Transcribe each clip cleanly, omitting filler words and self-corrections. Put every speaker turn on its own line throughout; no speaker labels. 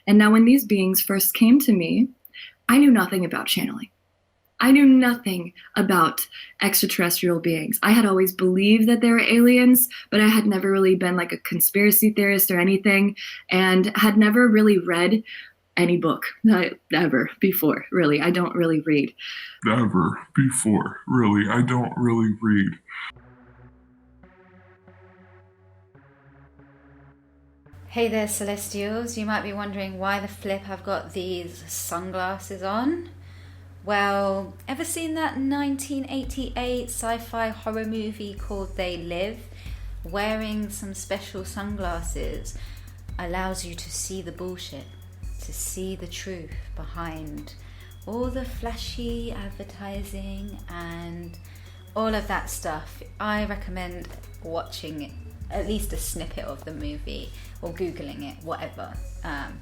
And now when these beings first came to me, I knew nothing about channeling. I knew nothing about extraterrestrial beings. I had always believed that they were aliens, but I had never really been like a conspiracy theorist or anything, and had never really read any book ever before, really. I don't really read.
Ever before, really. I don't really read.
Hey there, Celestials. You might be wondering why the flip I've got these sunglasses on. Well, ever seen that 1988 sci-fi horror movie called They Live? Wearing some special sunglasses allows you to see the bullshit, to see the truth behind all the flashy advertising and all of that stuff. I recommend watching at least a snippet of the movie or Googling it, whatever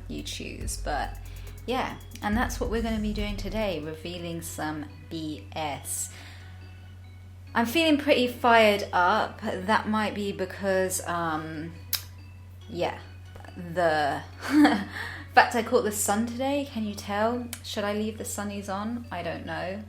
you choose. But yeah, and that's what we're going to be doing today, revealing some BS. I'm feeling pretty fired up. That might be because, the fact I caught the sun today, can you tell? Should I leave the sunnies on? I don't know.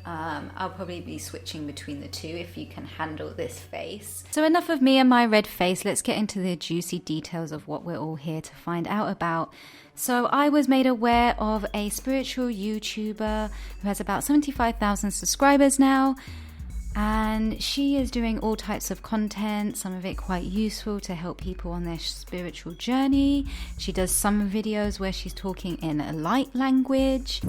I'll probably be switching between the two if you can handle this face. So enough of me and my red face. Let's get into the juicy details of what we're all here to find out about. So I was made aware of a spiritual YouTuber who has about 75,000 subscribers now. And she is doing all types of content, some of it quite useful to help people on their spiritual journey. She does some videos where she's talking in a light language.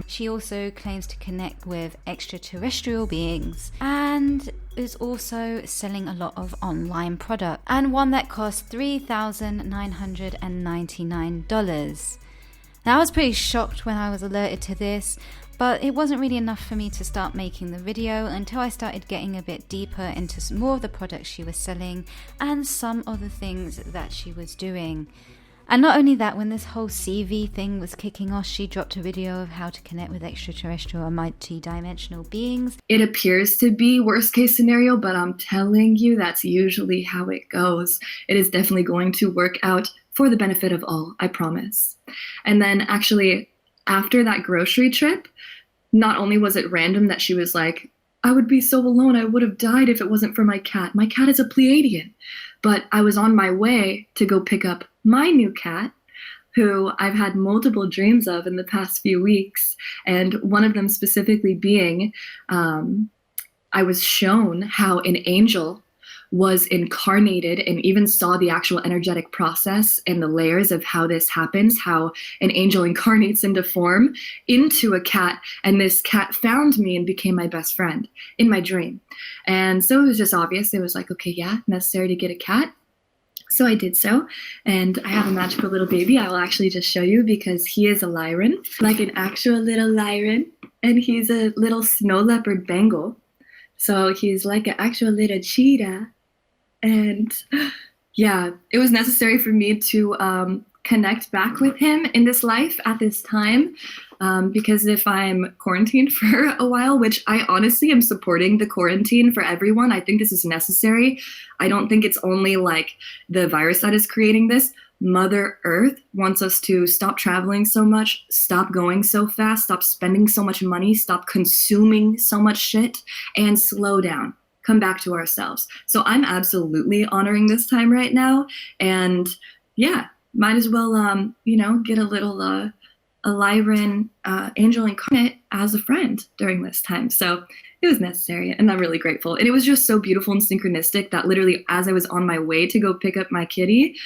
She also claims to connect with extraterrestrial beings and is also selling a lot of online product, and one that costs $3,999. Now, I was pretty shocked when I was alerted to this, but it wasn't really enough for me to start making the video until I started getting a bit deeper into more of the products she was selling and some of the things that she was doing. And not only that, when this whole CV thing was kicking off, she dropped a video of how to connect with extraterrestrial or multi-dimensional beings.
It appears to be worst case scenario, but I'm telling you, that's usually how it goes. It is definitely going to work out for the benefit of all, I promise. And then actually, after that grocery trip, not only was it random that she was like, I would be so alone, I would have died if it wasn't for my cat. My cat is a Pleiadian. But I was on my way to go pick up my new cat, who I've had multiple dreams of in the past few weeks. And one of them specifically being, I was shown how an angel was incarnated and even saw the actual energetic process and the layers of how this happens, how an angel incarnates into form into a cat. And this cat found me and became my best friend in my dream. And so it was just obvious. It was like, okay, yeah, necessary to get a cat. So I did so, and I have a magical little baby. I will actually just show you because he is a Lyran, like an actual little Lyran, and he's a little snow leopard Bengal. So he's like an actual little cheetah. And yeah, it was necessary for me to connect back with him in this life at this time, because if I'm quarantined for a while, which I honestly am supporting the quarantine for everyone, I think this is necessary. I don't think it's only like the virus that is creating this. Mother Earth wants us to stop traveling so much, stop going so fast, stop spending so much money, stop consuming so much shit, and slow down. Come back to ourselves. So I'm absolutely honoring this time right now. And yeah, might as well, get a little a Lyran angel incarnate as a friend during this time. So it was necessary, and I'm really grateful. And it was just so beautiful and synchronistic that literally as I was on my way to go pick up my kitty,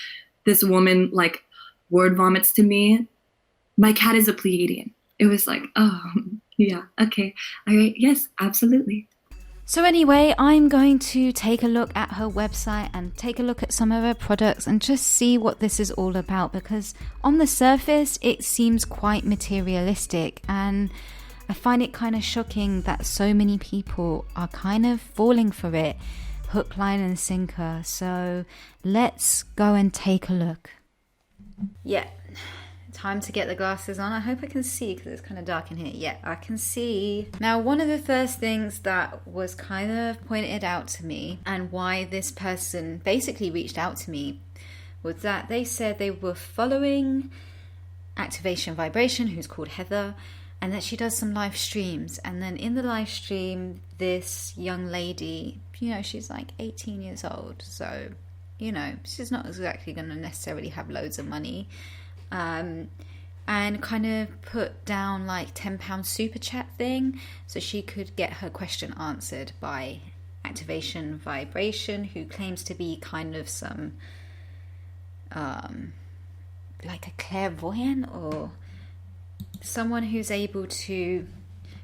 this woman like word vomits to me, my cat is a Pleiadian. It was like, oh, yeah, okay, all right, yes, absolutely.
So anyway, I'm going to take a look at her website and take a look at some of her products and just see what this is all about, because on the surface it seems quite materialistic, and I find it kind of shocking that so many people are kind of falling for it, hook, line and sinker. So let's go and take a look. Yeah, Time to get the glasses on. I hope I can see because it's kind of dark in here. Yeah, I can see. Now, one of the first things that was kind of pointed out to me and why this person basically reached out to me was that they said they were following Activation Vibration, who's called Heather, and that she does some live streams. And then in the live stream, this young lady, she's like 18 years old. So, she's not exactly going to necessarily have loads of money. And kind of put down like £10 super chat thing so she could get her question answered by Activation Vibration, who claims to be kind of some like a clairvoyant or someone who's able to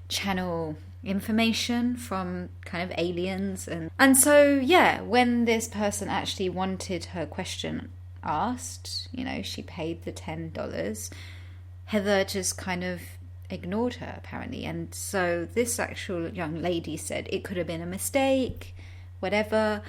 channel information from kind of aliens. And so, yeah, when this person actually wanted her question asked, she paid the $10, Heather just kind of ignored her apparently. And so this actual young lady said it could have been a mistake, whatever.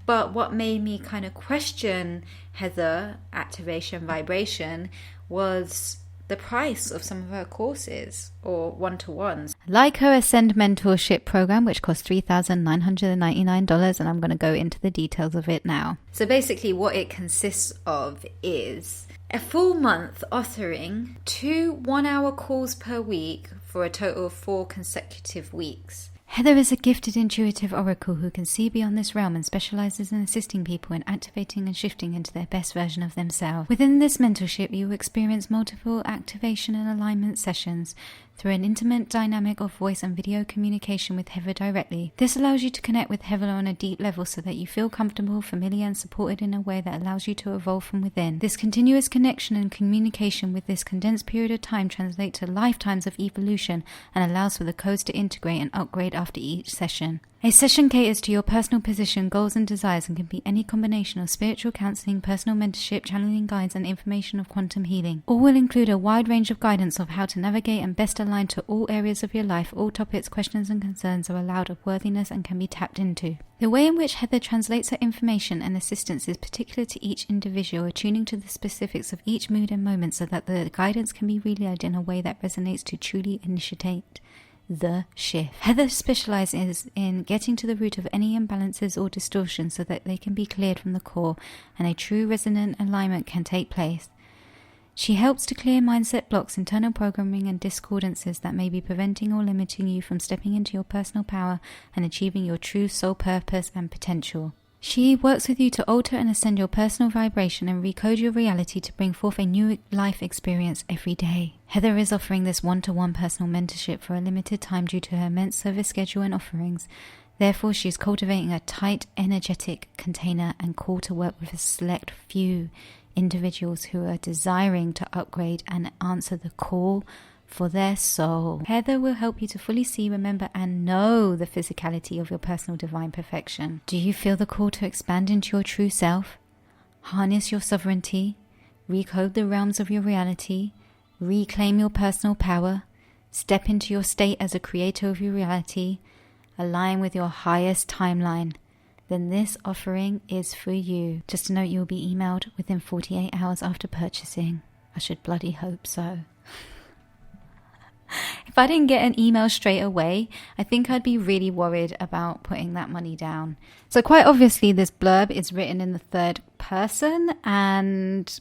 But what made me kind of question Heather, Activation Vibration, was the price of some of her courses or one-to-ones. Like her Ascend mentorship program, which costs $3,999, and I'm going to go into the details of it now. So basically what it consists of is a full month offering 2 one-hour calls per week for a total of 4 consecutive weeks. Heather is a gifted intuitive oracle who can see beyond this realm and specializes in assisting people in activating and shifting into their best version of themselves. Within this mentorship, you will experience multiple activation and alignment sessions through an intimate dynamic of voice and video communication with Heather directly. This allows you to connect with Heather on a deep level so that you feel comfortable, familiar, and supported in a way that allows you to evolve from within. This continuous connection and communication with this condensed period of time translate to lifetimes of evolution and allows for the codes to integrate and upgrade after each session. A session caters to your personal position, goals and desires and can be any combination of spiritual counseling, personal mentorship, channeling guides and information of quantum healing. All will include a wide range of guidance of how to navigate and best align to all areas of your life. All topics, questions and concerns are allowed of worthiness and can be tapped into. The way in which Heather translates her information and assistance is particular to each individual, attuning to the specifics of each mood and moment so that the guidance can be relayed in a way that resonates to truly initiate the shift. Heather specializes in getting to the root of any imbalances or distortions so that they can be cleared from the core and a true resonant alignment can take place. She helps to clear mindset blocks, internal programming and discordances that may be preventing or limiting you from stepping into your personal power and achieving your true soul purpose and potential. She works with you to alter and ascend your personal vibration and recode your reality to bring forth a new life experience every day. Heather is offering this one-to-one personal mentorship for a limited time due to her immense service schedule and offerings. Therefore, she is cultivating a tight, energetic container and call to work with a select few individuals who are desiring to upgrade and answer the call for their soul. Heather will help you to fully see, remember, and know the physicality of your personal divine perfection. Do you feel the call to expand into your true self? Harness your sovereignty, recode the realms of your reality, reclaim your personal power, step into your state as a creator of your reality, align with your highest timeline. Then this offering is for you. Just a note, you'll be emailed within 48 hours after purchasing. I should bloody hope so. If I didn't get an email straight away, I think I'd be really worried about putting that money down. So quite obviously this blurb is written in the third person and,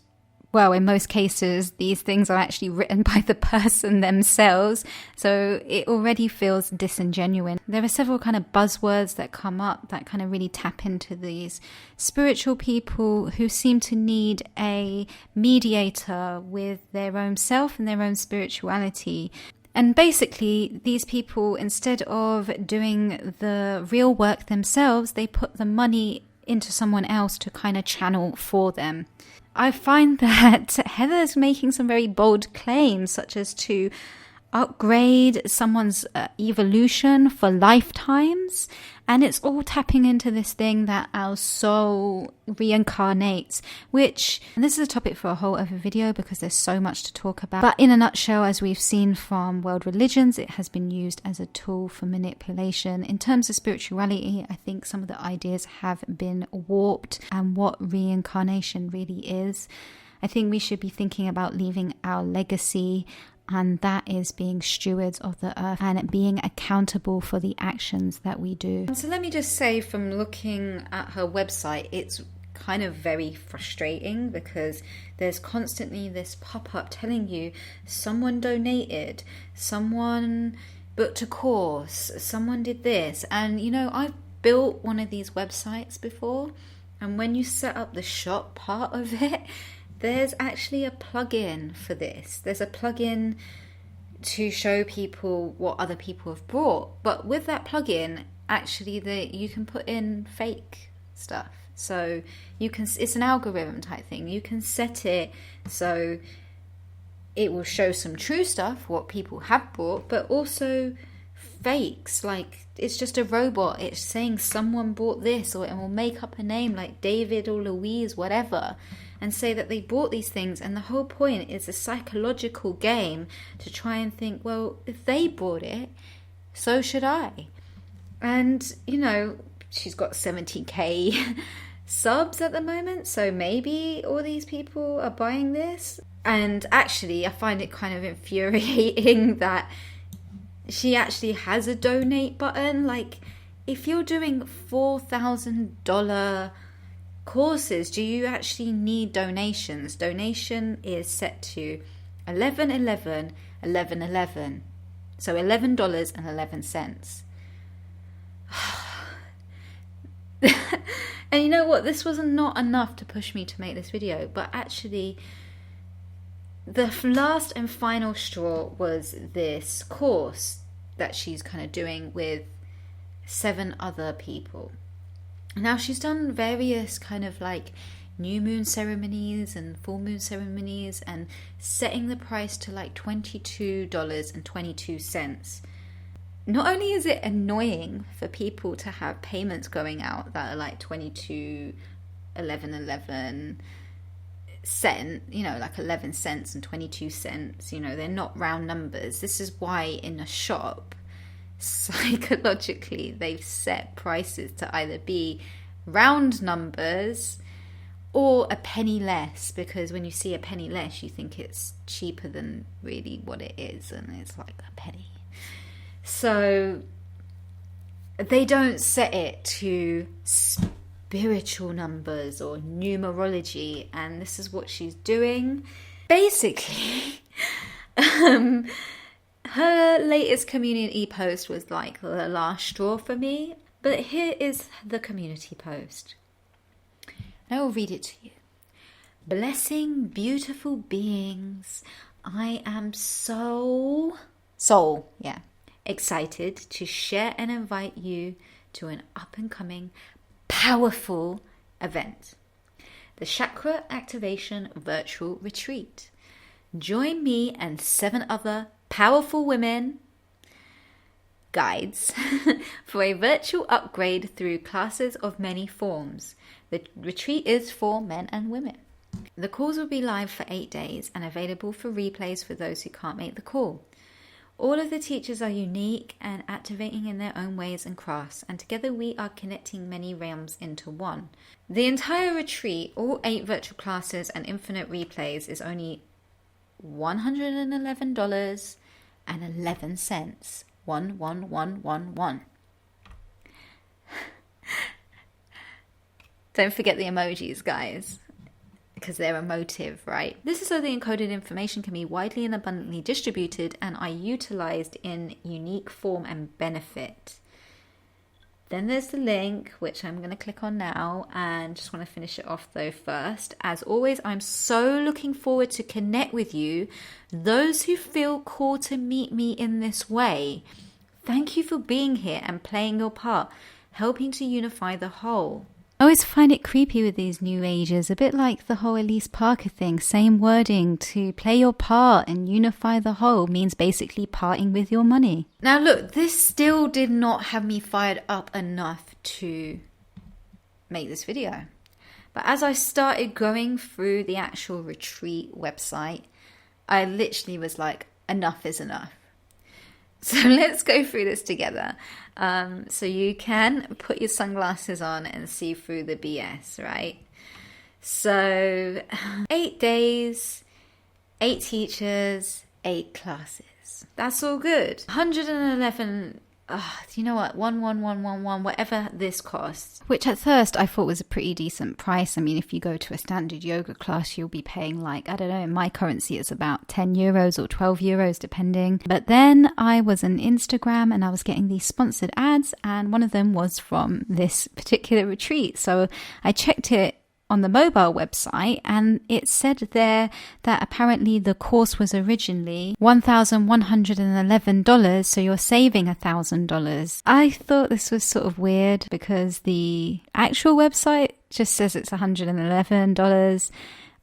well, in most cases, these things are actually written by the person themselves. So it already feels disingenuous. There are several kind of buzzwords that come up that kind of really tap into these spiritual people who seem to need a mediator with their own self and their own spirituality. And basically, these people, instead of doing the real work themselves, they put the money into someone else to kind of channel for them. I find that Heather's making some very bold claims, such as to upgrade someone's evolution for lifetimes. And it's all tapping into this thing that our soul reincarnates, which, and this is a topic for a whole other video because there's so much to talk about. But in a nutshell, as we've seen from world religions, it has been used as a tool for manipulation. In terms of spirituality, I think some of the ideas have been warped and what reincarnation really is. I think we should be thinking about leaving our legacy, and that is being stewards of the earth and being accountable for the actions that we do. So let me just say, from looking at her website, it's kind of very frustrating because there's constantly this pop-up telling you someone donated, someone booked a course, someone did this. And you know, I've built one of these websites before, and when you set up the shop part of it, there's actually a plugin for this. There's a plugin to show people what other people have brought, but with that plugin, actually you can put in fake stuff. So you can, it's an algorithm type thing. You can set it so it will show some true stuff, what people have brought, but also fakes. Like, it's just a robot. It's saying someone bought this, or it will make up a name like David or Louise, whatever, and say that they bought these things. And the whole point is a psychological game to try and think, well, if they bought it, so should I. And, you know, she's got 70k subs at the moment, so maybe all these people are buying this. And actually, I find it kind of infuriating that she actually has a donate button. Like, if you're doing $4,000 courses, do you actually need donations? Donation is set to 11 so $11.11. And you know what, this was not enough to push me to make this video, but actually the last and final straw was this course that she's kind of doing with 7 other people. Now, she's done various kind of like new moon ceremonies and full moon ceremonies, and setting the price to like $22.22. Not only is it annoying for people to have payments going out that are like 22.11 cent, you know, like 11 cents and 22 cents, you know, they're not round numbers. This is why in a shop, psychologically, they've set prices to either be round numbers or a penny less, because when you see a penny less, you think it's cheaper than really what it is, and it's like a penny. So they don't set it to spiritual numbers or numerology, and this is what she's doing. Basically, her latest community post was like the last straw for me, but here is the community post. I will read it to you. Blessing beautiful beings, I am so excited to share and invite you to an up-and-coming, powerful event, the Chakra Activation Virtual Retreat. Join me and 7 other powerful women guides for a virtual upgrade through classes of many forms. The retreat is for men and women. The calls will be live for 8 days and available for replays for those who can't make the call. All of the teachers are unique and activating in their own ways and crafts, and together we are connecting many realms into one. The entire retreat, all 8 virtual classes and infinite replays, is only $111.11. 11111. Don't forget the emojis, guys, because they're emotive, right? This is so the encoded information can be widely and abundantly distributed and are utilized in unique form and benefit. Then there's the link, which I'm going to click on now, and just want to finish it off though first. As always, I'm so looking forward to connect with you, those who feel called to meet me in this way. Thank you for being here and playing your part, helping to unify the whole. I always find it creepy with these new ages, a bit like the whole Elise Parker thing. Same wording, to play your part and unify the whole means basically parting with your money. Now look, this still did not have me fired up enough to make this video. But as I started going through the actual retreat website, I literally was like, enough is enough. So let's go through this together. So you can put your sunglasses on and see through the BS, right? So 8 days, 8 teachers, 8 classes. That's all good. 111. You know what? 11111, whatever this costs. Which at first I thought was a pretty decent price. I mean, if you go to a standard yoga class, you'll be paying like, I don't know, in my currency it's about 10 euros or 12 euros depending. But then I was on Instagram and I was getting these sponsored ads, and one of them was from this particular retreat. So I checked it on the mobile website, and it said there that apparently the course was originally $1,111, so you're saving $1,000. I thought this was sort of weird because the actual website just says it's $111.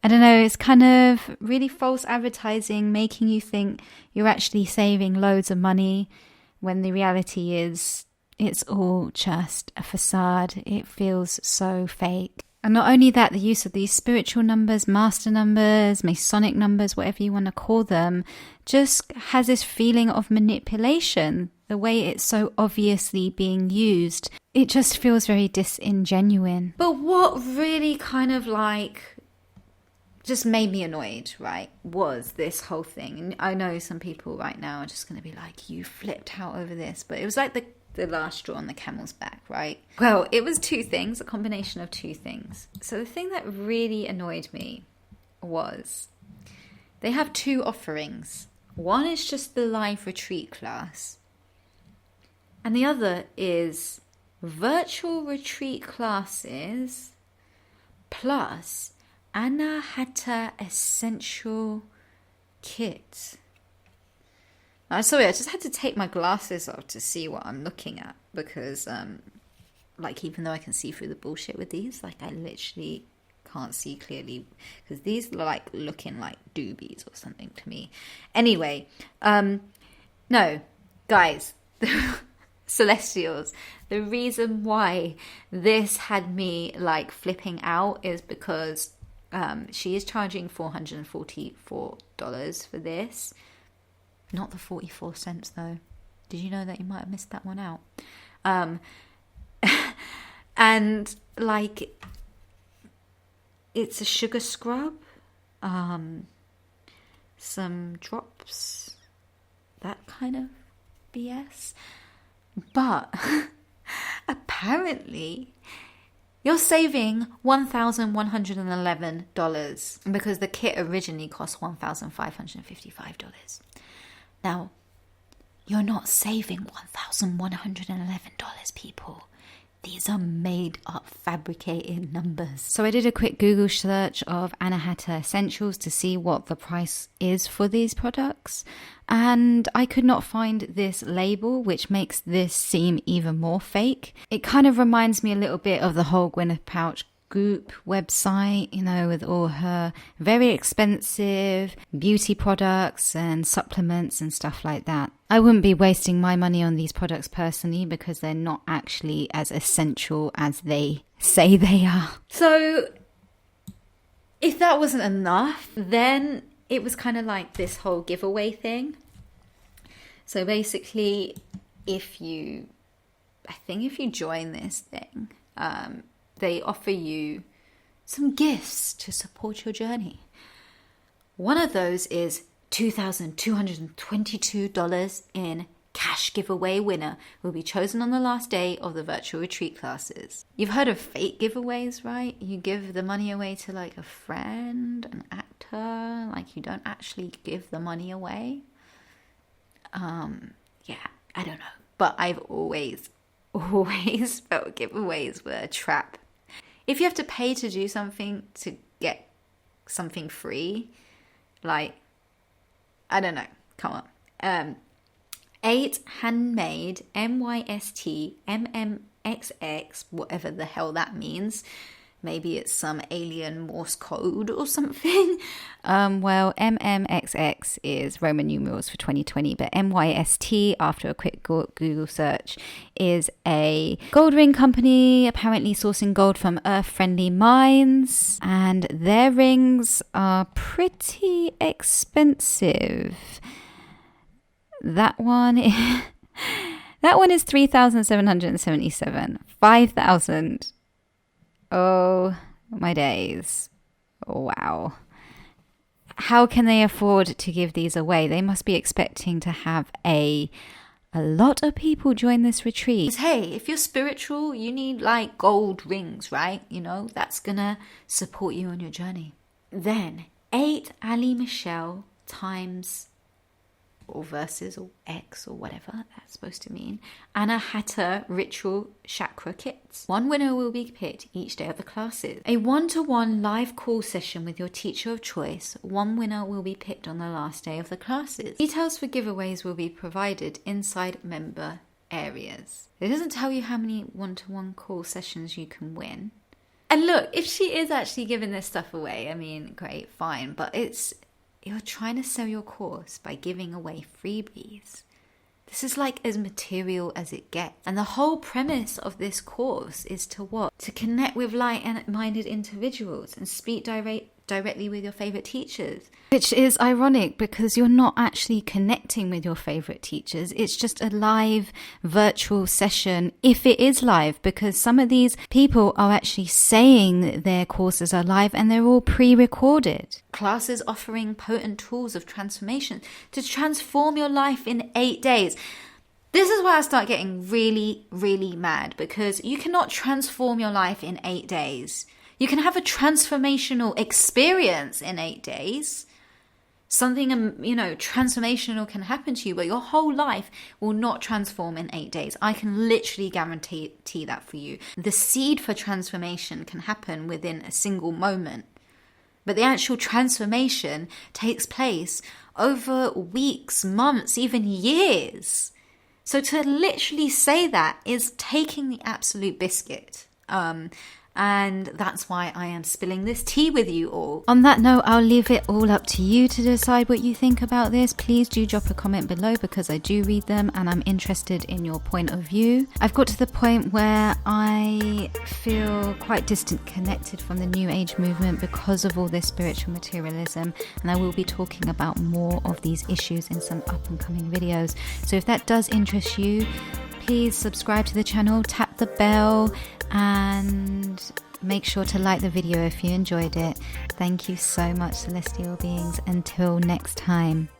I don't know, it's kind of really false advertising, making you think you're actually saving loads of money when the reality is it's all just a facade. It feels so fake. And not only that, the use of these spiritual numbers, master numbers, Masonic numbers, whatever you want to call them, just has this feeling of manipulation. The way it's so obviously being used, it just feels very disingenuine. But what really kind of like just made me annoyed, right, was this whole thing. And I know some people right now are just going to be like, you flipped out over this. But it was like the last straw on the camel's back, right? Well, it was two things, a combination of two things. So the thing that really annoyed me was they have two offerings. One is just the live retreat class, and the other is virtual retreat classes plus Anahata Essential Kit. Sorry, I just had to take my glasses off to see what I'm looking at because, like, even though I can see through the bullshit with these, like, I literally can't see clearly because these are, like, looking like doobies or something to me. Anyway, no, guys, Celestials, the reason why this had me, like, flipping out is because she is charging $444 for this. Not the 44 cents though. Did you know that you might have missed that one out? And like, it's a sugar scrub, some drops, that kind of BS. But apparently you're saving $1,111 because the kit originally cost $1,555. Now, you're not saving $1,111, people. These are made up, fabricated numbers. So I did a quick Google search of Anahata Essentials to see what the price is for these products. And I could not find this label, which makes this seem even more fake. It kind of reminds me a little bit of the whole Gwyneth Paltrow Goop website, you know, with all her very expensive beauty products and supplements and stuff like that. I wouldn't be wasting my money on these products personally because they're not actually as essential as they say they are. So if that wasn't enough, then it was kind of like this whole giveaway thing. So basically, if you join this thing, they offer you some gifts to support your journey. One of those is $2,222 in cash giveaway winner will be chosen on the last day of the virtual retreat classes. You've heard of fake giveaways, right? You give the money away to like a friend, an actor, like you don't actually give the money away. Yeah, I don't know. But I've always felt giveaways were a trap. If you have to pay to do something to get something free, like, I don't know, come on. 8 handmade MYST MMXX, whatever the hell that means. Maybe it's some alien Morse code or something. Well, MMXX is Roman numerals for 2020, but MYST, after a quick Google search, is a gold ring company apparently sourcing gold from earth-friendly mines, and their rings are pretty expensive. That one is $3,777. $5,000. Oh, my days. Wow. How can they afford to give these away? They must be expecting to have a lot of people join this retreat. Hey, if you're spiritual, you need like gold rings, right? You know, that's gonna support you on your journey. Then 8 Ali Michelle times or verses or X or whatever that's supposed to mean. Anahata ritual chakra kits. One winner will be picked each day of the classes. A 1-to-1 live call session with your teacher of choice. One winner will be picked on the last day of the classes. Details for giveaways will be provided inside member areas. It doesn't tell you how many 1-to-1 call sessions you can win. And look, if she is actually giving this stuff away, I mean, great, fine, but you're trying to sell your course by giving away freebies. This is like as material as it gets. And the whole premise of this course is to what? To connect with light-minded individuals and speak directly with your favorite teachers. Which is ironic because you're not actually connecting with your favorite teachers. It's just a live virtual session, if it is live, because some of these people are actually saying that their courses are live and they're all pre-recorded. Classes offering potent tools of transformation to transform your life in 8 days. This is where I start getting really, really mad, because you cannot transform your life in 8 days. You can have a transformational experience in 8 days. Something, transformational can happen to you, but your whole life will not transform in 8 days. I can literally guarantee that for you. The seed for transformation can happen within a single moment, but the actual transformation takes place over weeks, months, even years. So to literally say that is taking the absolute biscuit. And that's why I am spilling this tea with you all. On that note, I'll leave it all up to you to decide what you think about this. Please do drop a comment below, because I do read them and I'm interested in your point of view. I've got to the point where I feel quite distant connected from the New Age movement because of all this spiritual materialism, and I will be talking about more of these issues in some up and coming videos. So if that does interest you, please subscribe to the channel, tap the bell, and make sure to like the video if you enjoyed it. Thank you so much, celestial beings. Until next time.